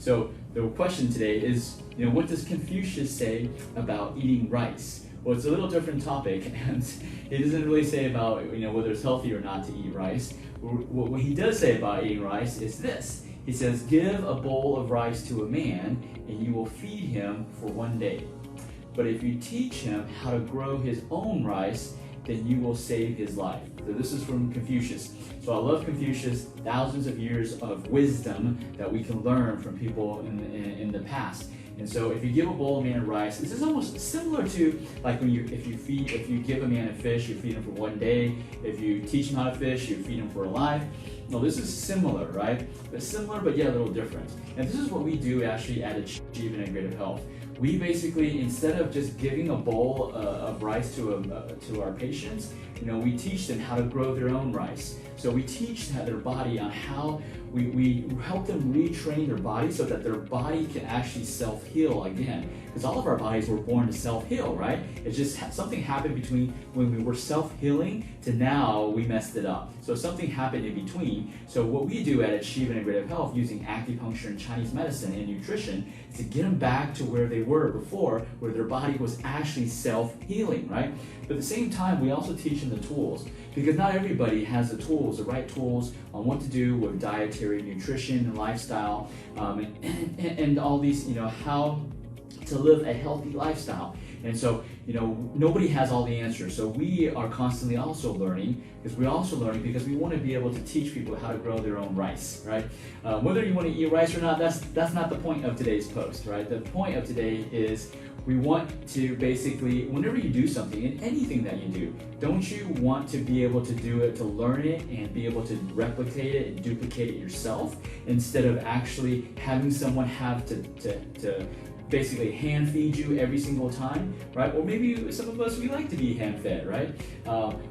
So the question today is, what does Confucius say about eating rice? Well, it's a little different topic, and he doesn't really say about whether it's healthy or not to eat rice. What he does say about eating rice is this. He says, give a bowl of rice to a man, and you will feed him for 1 day. But if you teach him how to grow his own rice, then you will save his life. So this is from Confucius. So I love Confucius, thousands of years of wisdom that we can learn from people in the past. And so if you give a bowl of man of rice, this is almost similar to like if you give a man a fish, you feed him for 1 day. If you teach him how to fish, you feed him for a life. No, this is similar, right? But similar, but yet a little different. And this is what we do actually at Achieve Integrative Health. We basically, instead of just giving a bowl of rice to our patients, we teach them how to grow their own rice. So we teach their body on how we help them retrain their body so that their body can actually self-heal again. Because all of our bodies were born to self-heal, right? It's just something happened between when we were self-healing to now we messed it up. So something happened in between. So what we do at Achieve Integrative Health using acupuncture and Chinese medicine and nutrition is to get them back to where they were before, where their body was actually self-healing, right? But at the same time, we also teach them the tools, because not everybody has the tools, the right tools on what to do with dietary, nutrition, and lifestyle, and all these, how to live a healthy lifestyle. And so, nobody has all the answers. So we are constantly also learning, because we want to be able to teach people how to grow their own rice, right? Whether you want to eat rice or not, that's not the point of today's post, right? The point of today is we want to basically, whenever you do something, in anything that you do, don't you want to be able to do it, to learn it, and be able to replicate it and duplicate it yourself, instead of actually having someone have to basically hand feed you every single time, right? Or maybe some of us, we like to be hand fed, right?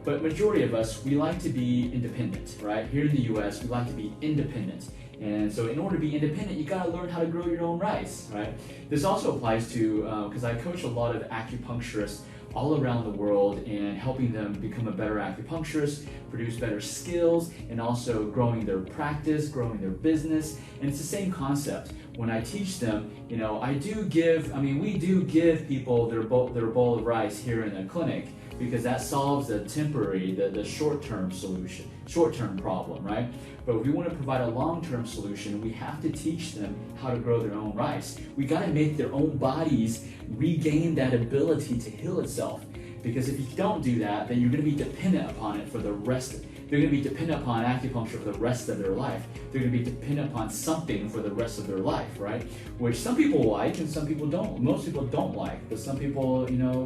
But majority of us, we like to be independent, right? Here in the US, we like to be independent. And so in order to be independent, you gotta learn how to grow your own rice, right? This also applies to, because I coach a lot of acupuncturists all around the world and helping them become a better acupuncturist, produce better skills, and also growing their practice, growing their business. And it's the same concept. When I teach them, we do give people their bowl of rice here in the clinic, because that solves the temporary, the short-term solution, short-term problem, right? But if we want to provide a long-term solution, we have to teach them how to grow their own rice. We got to make their own bodies regain that ability to heal itself. Because if you don't do that, then you're going to be dependent upon it for the rest. They're going to be dependent upon acupuncture for the rest of their life. They're going to be dependent upon something for the rest of their life, right? Which some people like and some people don't. Most people don't like, but some people,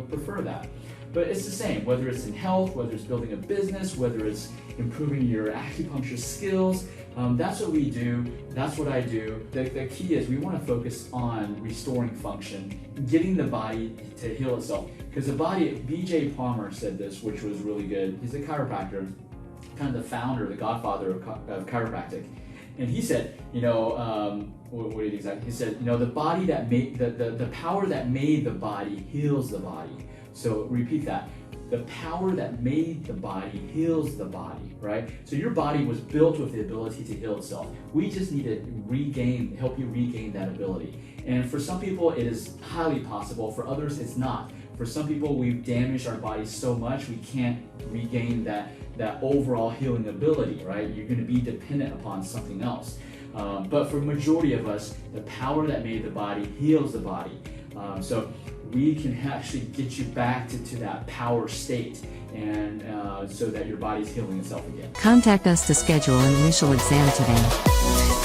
prefer that. But it's the same, whether it's in health, whether it's building a business, whether it's improving your acupuncture skills. That's what we do. That's what I do. The key is we want to focus on restoring function, getting the body to heal itself. Because the body, B.J. Palmer said this, which was really good. He's a chiropractor, kind of the founder, the godfather of chiropractic. And he said, what did he exactly? He said, the body that made, the power that made the body heals the body. So repeat that. The power that made the body heals the body, right? So your body was built with the ability to heal itself. We just need to help you regain that ability. And for some people, it is highly possible. For others, it's not. For some people, we've damaged our bodies so much, we can't regain that overall healing ability, right? You're going to be dependent upon something else. But for majority of us, the power that made the body heals the body. So we can actually get you back to that power state, and so that your body's healing itself again. Contact us to schedule an initial exam today.